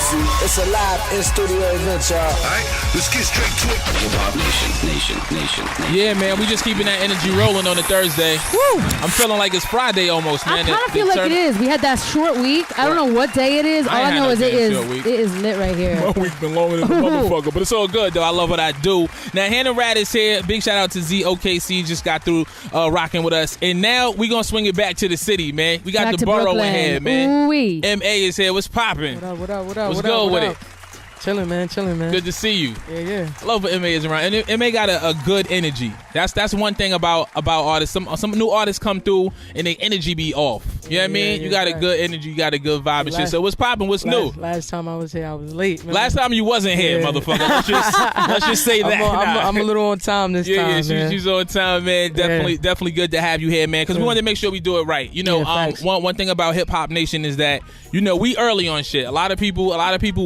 easy. It's a live in-studio event, y'all. All right, let's get straight to it. Hip-hop nation. Yeah, man, we just keeping that energy rolling on a Thursday. Woo! I'm feeling like it's Friday almost, man. I kind of feel like it is. We had that short week. I don't know what day it is. All I know is it is lit right here. One week been longer than a motherfucker, but it's all good, though. I love what I do. Now, Hannah Rad is here. Big shout out to ZOKC. Just got through rocking with us. And now we going to swing it back to the city, man. We got the borough in here, man. Ooh-wee. M.A is here. What's popping? What up? What's good with it? Chilling, man. Good to see you. Yeah. I love when M.A is around. And M.A got a good energy. That's one thing about artists. Some new artists come through and their energy be off. You know what I mean? You got a good energy. You got a good vibe and shit. So what's popping? What's new? Last time I was here, I was late. Man. Last time you wasn't here, motherfucker. Let's just say that. I'm a little on time this time, man. She's on time, man. Definitely good to have you here, man. Because we wanted to make sure we do it right. You know, one thing about Hip Hop Nation is that, you know, we early on shit. A lot of people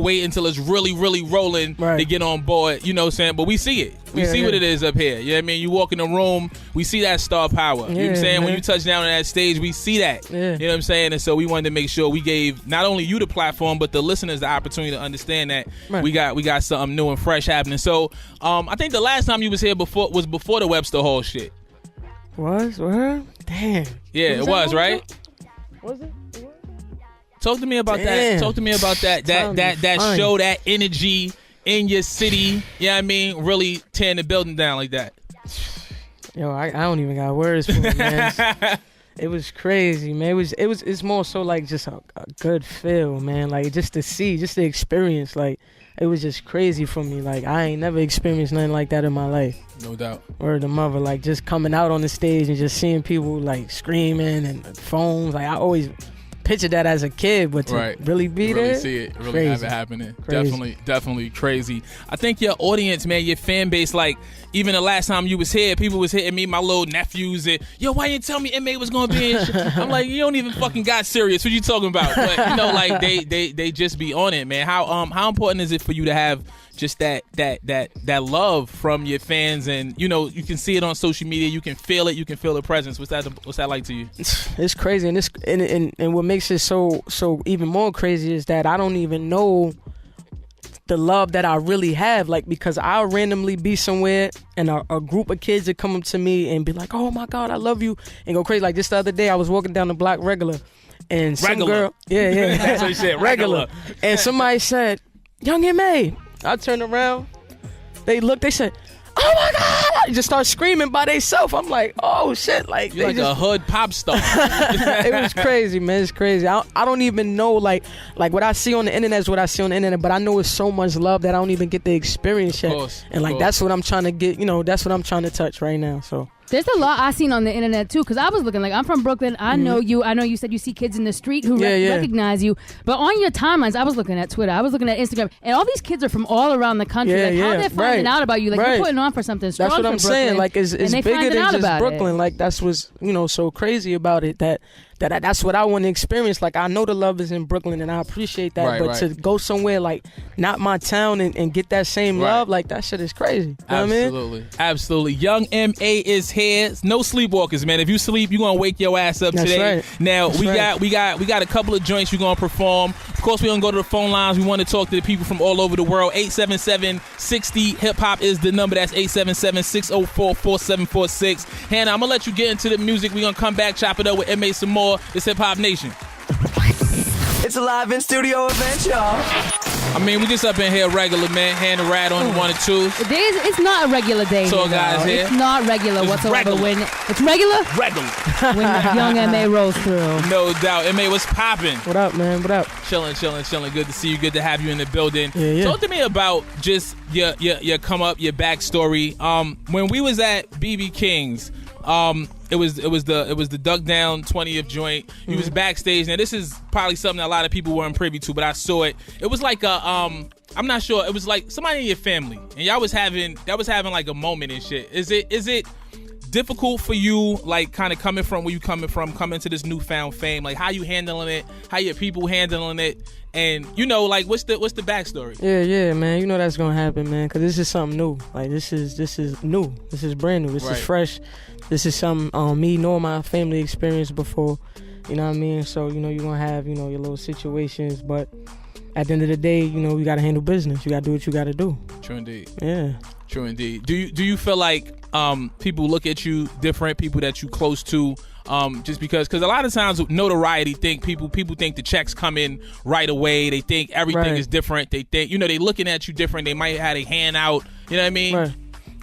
wait until it's really rolling to get on board. You know what I'm saying? But we see it. We see what it is up here. You know what I mean? You walk in the room, we see that star power. You know what I'm saying? Man. When you touch down on that stage, we see that. You know what I'm saying? And so we wanted to make sure we gave not only you the platform, but the listeners the opportunity to understand that we got something new and fresh happening. So I think the last time you was here was before the Webster Hall shit. Was? Damn. Yeah, it was, right? Was it? Talk to me about that. Talk to me about that show, that energy in your city. You know what I mean? Really tearing the building down like that. Yo, I don't even got words for it, man. It was crazy, man. It's more so like just a good feel, man. Like just to see, just the experience. Like it was just crazy for me. Like I ain't never experienced nothing like that in my life. No doubt. Word to mother, like just coming out on the stage and just seeing people like screaming and phones. Like I always pictured that as a kid, but to really be there, really see it, really have it happening. Definitely crazy. I think your audience, man, your fan base, like even the last time you was here, people was hitting me, my little nephews, and yo, why you didn't tell me M.A was gonna be in shit? I'm like, you don't even fucking got serious. What you talking about? But you know, like they just be on it, man. How important is it for you to have just that love from your fans, and you know you can see it on social media, you can feel it, you can feel the presence. What's that like to you? It's crazy, and what makes it so even more crazy is that I don't even know the love that I really have, like because I'll randomly be somewhere and a group of kids that come up to me and be like, oh my God, I love you, and go crazy. Like this the other day I was walking down the block regular, and some girl, that's what you said, regular, and somebody said, young M.A. I turned around, they looked, they said, oh my God, I just start screaming by themselves. I'm like, oh shit. Like, you're like a hood pop star. It was crazy, man. It's crazy. I don't even know, like what I see on the internet is what I see on the internet, but I know it's so much love that I don't even get the experience yet. And like, that's what I'm trying to get, that's what I'm trying to touch right now, so. There's a lot I seen on the internet too, because I was looking, like, I'm from Brooklyn. I know you. I know you said you see kids in the street who recognize you. But on your timelines, I was looking at Twitter, I was looking at Instagram, and all these kids are from all around the country. How they're finding out about you. Like, you're putting on for something strong. That's what I'm saying. Like, it's bigger than just Brooklyn. It. Like, that's what's, so crazy about it, that's what I want to experience. Like, I know the love is in Brooklyn, and I appreciate that. But to go somewhere, like, not my town and get that same love, like, that shit is crazy. You know what I mean? Absolutely. Young M.A is here. No sleepwalkers, man. If you sleep, you're gonna wake your ass up today. Now we got a couple of joints we're gonna perform. Of course, we're gonna go to the phone lines. We want to talk to the people from all over the world. 877-60 hip hop is the number. That's 877-604-4746. Hannah, I'm gonna let you get into the music. We're gonna come back, chop it up with M.A some more. It's Hip Hop Nation. It's a live in studio event, y'all. I mean, we just up in here regular, man. Hannah Rad on the 1 and 2. It's not a regular day. So guys here. It's not regular whatsoever. Regular. It's regular? Regular. When young M.A rolls through. No doubt. M.A, what's popping? What up, man? What up? Chilling. Good to see you. Good to have you in the building. Yeah. Talk to me about just your come up, your backstory. When we was at BB King's, it was the Duck Down 20th joint. You was backstage. Now this is probably something that a lot of people weren't privy to, but I saw it. It was like I'm not sure. It was like somebody in your family, and y'all was having like a moment and shit. Is it difficult for you, like kind of coming from where you coming to this newfound fame? Like how you handling it? How your people handling it? And like what's the backstory? Yeah, man. That's gonna happen, man. Cause this is something new. Like this is new. This is brand new. This is fresh. This is something me nor my family experienced before. You know what I mean? So you're gonna have your little situations, but at the end of the day, you know, you gotta handle business. You gotta do what you gotta do. True indeed. Yeah. True indeed. Do you feel like people look at you different, people that you close to, just because a lot of times with notoriety, people think the checks come in right away. They think everything is different. They think, you know, they looking at you different. They might have a hand out. You know what I mean? Right.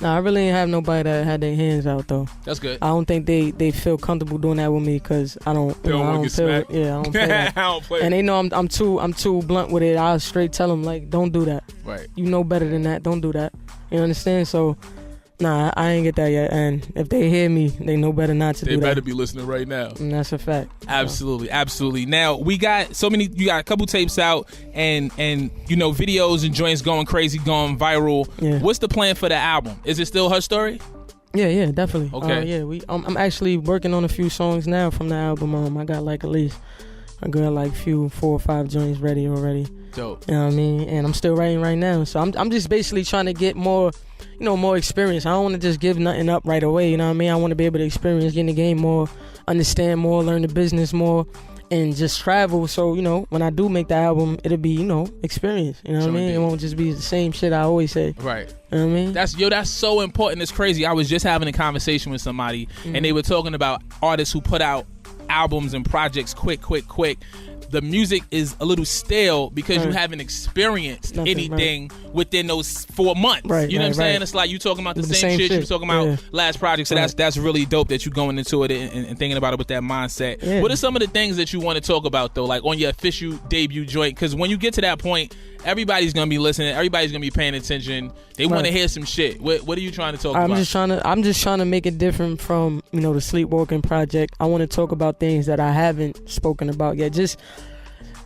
No, I really ain't have nobody that had their hands out though. That's good. I don't think they feel comfortable doing that with me because I don't. I don't feel it. Yeah, I don't play that. I don't play. And they know I'm too blunt with it. I straight tell them like, don't do that. Right. You know better than that. Don't do that. You understand? So, nah, I ain't get that yet. And if they hear me, they know better not to do that. They better be listening right now. And that's a fact. Absolutely, absolutely. Now we got you got a couple tapes out and you know, videos and joints going crazy, going viral. Yeah. What's the plan for the album? Is it still Her Story? Yeah, definitely. Okay. Yeah, I'm actually working on a few songs now from the album. I got like at least I got like 4 or 5 joints ready already. Dope. You know what I mean? And I'm still writing right now. So I'm just basically trying to get more, you know, more experience. I don't want to just give nothing up right away. You know what I mean? I want to be able to experience, get in the game more, understand more, learn the business more, and just travel. So, you know, when I do make the album, it'll be, you know, experience. You know what I mean? It won't just be the same shit I always say. Right. You know what I mean? That's so important. It's crazy. I was just having a conversation with somebody and they were talking about artists who put out albums and projects quick. The music is a little stale because you haven't experienced anything within those 4 months. Right, you know what I'm saying? right. It's like you talking about the same shit you were talking about last project. So that's really dope that you going into it and thinking about it with that mindset. Yeah. What are some of the things that you want to talk about though, like on your official debut joint? Because when you get to that point, everybody's gonna be listening. Everybody's gonna be paying attention. They want to hear some shit. What are you trying to talk about? I'm just trying to make it different from, you know, the Sleepwalking project. I want to talk about things that I haven't spoken about yet.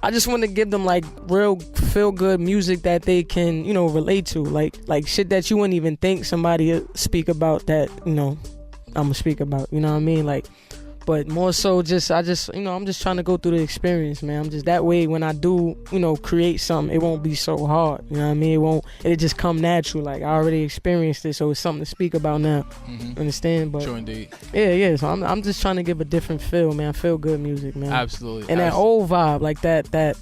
I just want to give them like real feel good music that they can, you know, relate to. Like shit that you wouldn't even think somebody would speak about that, you know, I'm gonna speak about. You know what I mean? Like, but more so I'm just trying to go through the experience, man. I'm just that way when I do, you know, create something, it won't be so hard. You know what I mean? It'll just come natural. Like I already experienced it, so it's something to speak about now. Understand? But True indeed. Yeah. So I'm just trying to give a different feel, man. Feel good music, man. Absolutely. And that old vibe, like that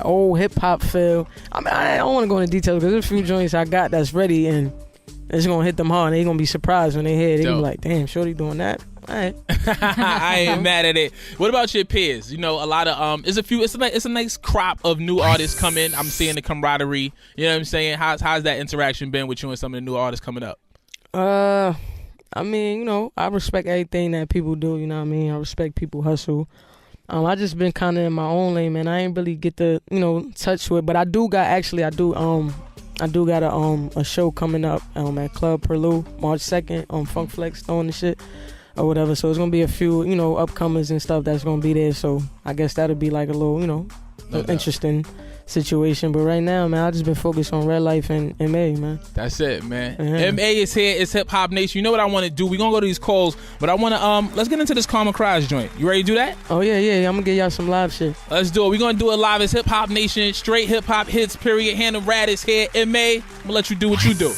old hip hop feel. I mean, I don't want to go into details because there's a few joints I got that's ready and it's gonna hit them hard. And they gonna be surprised when they hear it. They gonna be like, "Damn, shorty doing that." All right. I ain't mad at it. What about your peers? You know, a lot of it's a nice crop of new artists coming. I'm seeing the camaraderie. You know what I'm saying? How's that interaction been with you and some of the new artists coming up? I mean, you know, I respect everything that people do. You know what I mean? I respect people hustle. I just been kind of in my own lane, man. I ain't really get to, you know, touch with, but I do got a show coming up at Club Perlu March 2nd on Funk Flex throwing the shit or whatever. So it's gonna be a few, you know, upcomers and stuff that's gonna be there. So I guess that'll be like a little, you know, interesting situation. But right now, man, I just been focused on Red Life and M.A, man. That's it, man. M.A is here. It's Hip Hop Nation. You know what I want to do? We're gonna go to these calls, but I want to let's get into this Karma Cries joint. You ready to do that? Oh yeah. I'm gonna get y'all some live shit. Let's do it. We're gonna do it live. It's Hip Hop Nation, straight hip hop hits, period. Hannah Rad is here. M.A, I'm gonna let you do what you do.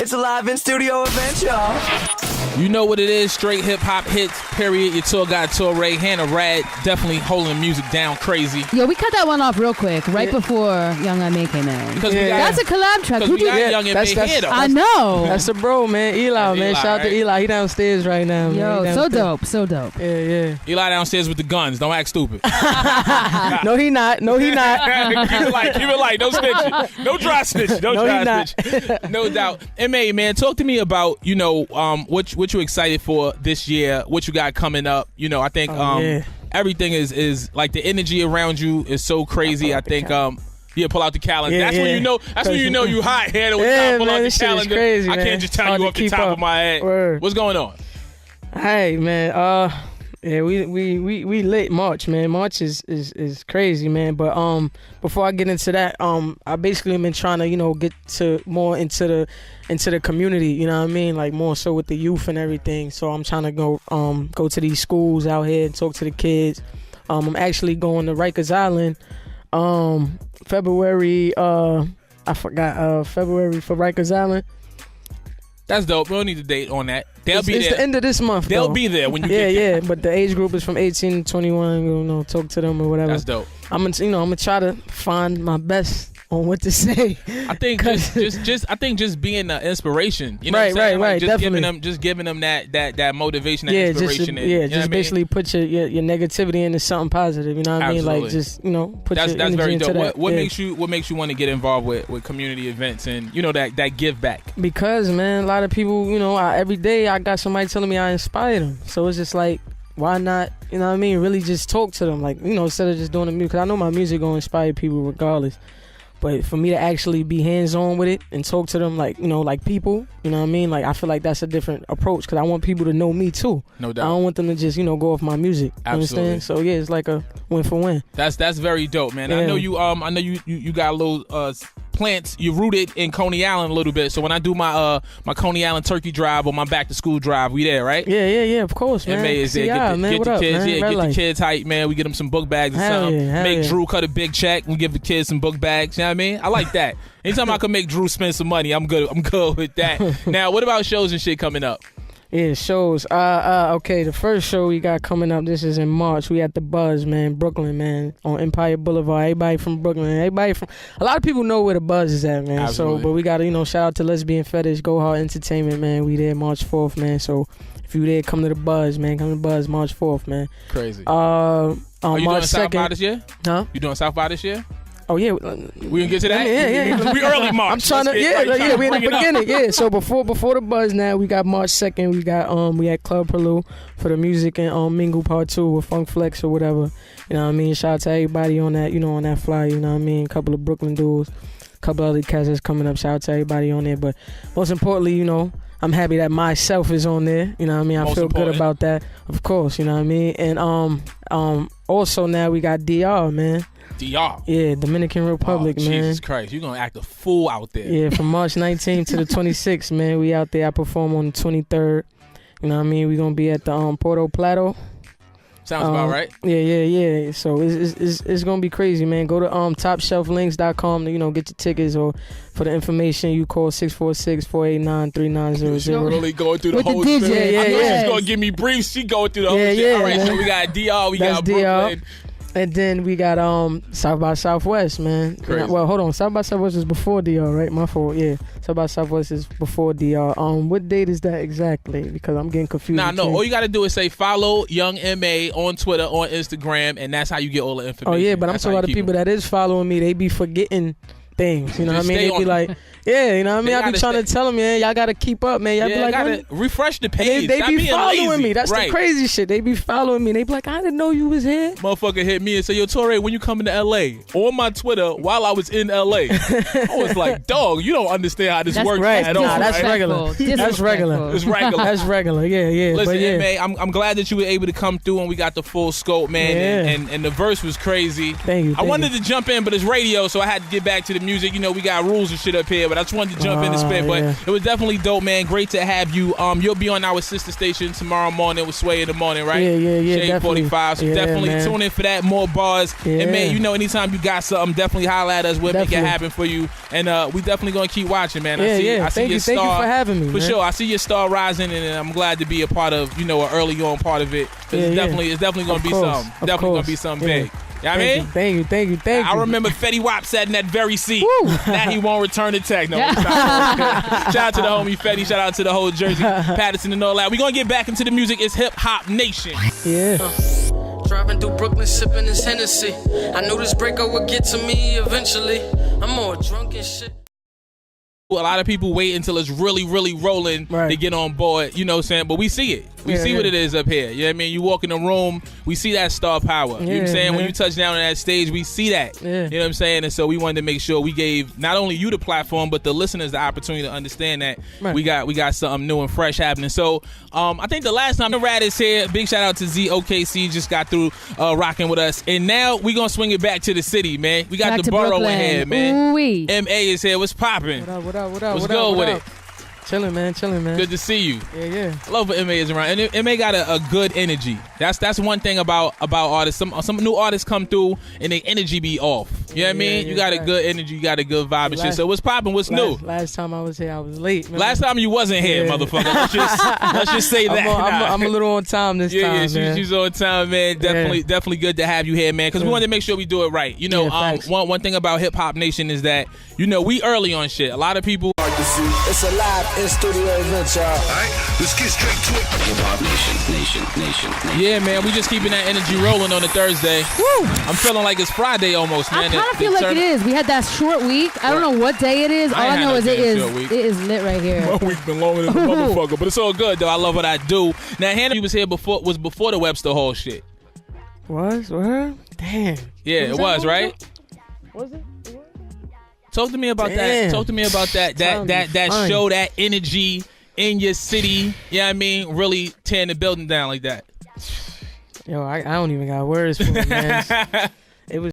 It's a live in studio event, y'all. You know what it is, straight hip hop hits, period. Your tour guide Torae, Hannah Rad, definitely holding music down crazy. Yo, we cut that one off real quick, right before Young M.A came in. That's a collab track. Who we got did Young M.A here, though. I know. That's the bro, man. Eli, man. Shout out to Eli. He downstairs right now, man. Yo, so dope. Yeah. Eli downstairs with the guns. Don't act stupid. No, he not. Keep it light. No snitching. No dry snitch. Snitch. No doubt. M.A, man, talk to me about, you know, what you excited for this year, what you got coming up. You know, I think everything is like the energy around you is so crazy. I think pull out the calendar. That's when you know. That's when you know you hot. Hannah, pull out the calendar. Crazy, I can't just tell you off the top of my head. Word. What's going on? Hey, man. We lit March, man. March is crazy, man. But before I get into that, I basically been trying to, you know, get to more into the community, you know what I mean? Like more so with the youth and everything. So I'm trying to go to these schools out here and talk to the kids. I'm actually going to Rikers Island February February for Rikers Island. That's dope. We don't need a date on that. They'll be it's there. the end of this month. They'll though. be there when you get there. Yeah. But the age group is from 18 to 21. You know, talk to them or whatever. That's dope. I'm gonna try to find my best on what to say. I think just being an inspiration. You know Right, what I'm saying? right, Just definitely. giving them that motivation, that inspiration. Just basically put your negativity into something positive. You know what I mean? Absolutely. Like just put That's your energy very into dope. that. What makes you want to get involved with community events and that give back? Because man, a lot of people, every day I got somebody telling me I inspire them. So it's just like, why not? You know what I mean? Really just talk to them, like instead of just doing the music. Because I know my music gonna inspire people regardless. But for me to actually be hands-on with it and talk to them like people, you know what I mean? Like, I feel like that's a different approach because I want people to know me too. No doubt. I don't want them to just, go off my music. Absolutely. Understand? So, yeah, it's like a win for win. That's very dope, man. Yeah. I know you got a little plants. You're rooted in Coney Island a little bit. So when I do my Coney Island turkey drive or my back to school drive, we there, right? Yeah, of course, man. M.A is there. Get the kids, get the kids hype, man. We get them some book bags or something. Make Drew cut a big check. We give the kids some book bags. You know what I mean? I like that. Anytime I can make Drew spend some money, I'm good with that. Now, what about shows and shit coming up? Yeah, shows. Okay, the first show we got coming up, this is in March. We at the Buzz, man, Brooklyn, man, on Empire Boulevard. Everybody from Brooklyn, a lot of people know where the Buzz is at, man. Absolutely. So, but we got to, shout out to Lesbian Fetish, Go Hard Entertainment, man. We there March 4th, man. So if you there, come to the Buzz, man. Come to the Buzz March 4th, man. Crazy. Are you doing March South 2nd. by this year? Huh? You doing South by this year? Oh yeah, We gonna get to that. Yeah. We early March. I'm trying to, we in the beginning, yeah. So before the Buzz, now we got March 2nd. We got we at Club Perlu for the music and Mingle Part 2 with Funk Flex or whatever. You know what I mean? Shout out to everybody on that, on that flyer. You know what I mean? A couple of Brooklyn dudes, a couple other cats that's coming up. Shout out to everybody on there. But most importantly, I'm happy that myself is on there. You know what I mean? I feel good about that, of course. You know what I mean? And also now we got DR, man. DR. Yeah, Dominican Republic, man. Jesus Christ, you're gonna act a fool out there. Yeah, from March 19th to the 26th, man. We out there. I perform on the 23rd. You know what I mean? We gonna be at the Porto Plato. Sounds about right. Yeah. So it's gonna be crazy, man. Go to topshelflinks.com to get your tickets, or for the information you call 646-489-3900. She's really going through the With the whole DJ, thing. I know yeah. she's gonna give me briefs. She going through the whole shit. Yeah, All right, man. so we got DR, we That's got Brooklyn. DR. And then we got South by Southwest, man. Crazy. Well, hold on. South by Southwest is before DR, right? My fault. Yeah. South by Southwest is before DR. What date is that exactly? Because I'm getting confused. No. All you got to do is say follow Young M.A on Twitter, on Instagram, and that's how you get all the information. Oh yeah, but that's I'm talking about the people that is following me. They be forgetting things. You know what I mean? They be like, yeah, you know what I mean? I be trying to tell them, man, y'all got to keep up, man. Y'all be like, gotta refresh the page. They be following lazy. me. That's right. the crazy shit. They be following me. They be like, I didn't know you was here. Motherfucker hit me and say, yo, Torae, when you coming to L.A.? On my Twitter while I was in L.A. I was like, dog, you don't understand how this works right. at all. Nah, that's right? regular. That's regular. It's regular. That's regular. Yeah. Listen, but yeah. M.A, I'm glad that you were able to come through and we got the full scope, man. Yeah. And the verse was crazy. Thank you. I wanted to jump in, but it's radio, so I had to get back to the music. We got rules and shit up here, but I just wanted to jump in and spit. But yeah. it was definitely dope, man. Great to have you. You'll be on our sister station tomorrow morning with Sway in the morning, right? Yeah. Shade Definitely. 45. So Yeah, definitely man. tune in for that. More bars. Yeah. And man, anytime you got something, definitely holler at us. We'll make it Definitely. happen for you. And we definitely gonna keep watching, man. I see Thank your you. star. Thank you for having me. For man. sure, I see your star rising, and I'm glad to be a part of, an early on part of it. 'Cause it's definitely gonna Of be course. something. Of Definitely gonna course. be something Yeah. big. You know what I mean? Thank you. I remember Fetty Wap sat in that very seat. Now he won't return the tech. No, shout out to the homie Fetty. Shout out to the whole Jersey, Patterson, and all that. We're going to get back into the music. It's Hip Hop Nation. Yeah. Driving through Brooklyn, sipping this Hennessy. I knew this breakout would get to me eventually. I'm more drunk and shit. A lot of people wait until it's really, really rolling to get on board. You know what I'm saying? But we see it. We see what it is up here. You know what I mean? You walk in the room, we see that star power. You know what I'm saying? man. When you touch down on that stage, we see that. Yeah. You know what I'm saying? And so we wanted to make sure we gave not only you the platform, but the listeners the opportunity to understand that we got something new and fresh happening. So I think the last time Hannah Rad is here, big shout out to ZOKC, just got through rocking with us. And now we going to swing it back to the city, man. We got Back the to borough Brooklyn. in here, man. Ooh-wee. M.A is here. What's popping? What up? Let's go with it. Chilling, man. Good to see you. Yeah. I love when M.A is around. And M.A got a good energy. That's one thing about artists. Some new artists come through and their energy be off. You know what I mean? You got a good energy. You got a good vibe and shit. So what's popping? What's new? Last time I was here, I was late. Man. Last time you wasn't here, motherfucker. Let's just say that. I'm a little on time this time, man. She's on time, man. Definitely good to have you here, man. Because we wanted to make sure we do it right. You know, one thing about Hip Hop Nation is that, you know, we early on shit. A lot of people. It's a live in-studio event, y'all. All right, let's get straight to it. Hip Hop Nation. Yeah, man, we just keeping that energy rolling on a Thursday. Woo! I'm feeling like it's Friday almost, man. I kind of feel like it is. We had that short week. I don't know what day it is. All I know is it is lit right here. My week's been longer than a motherfucker, but it's all good though. I love what I do. Now, Hannah was here before the Webster Hall shit. Was? Damn. Yeah, it was, right? Was it? Talk to me about that. Talk to me about that show, that energy in your city. Yeah, I mean, really tearing the building down like that. Yo, I don't even got words for it, man. It was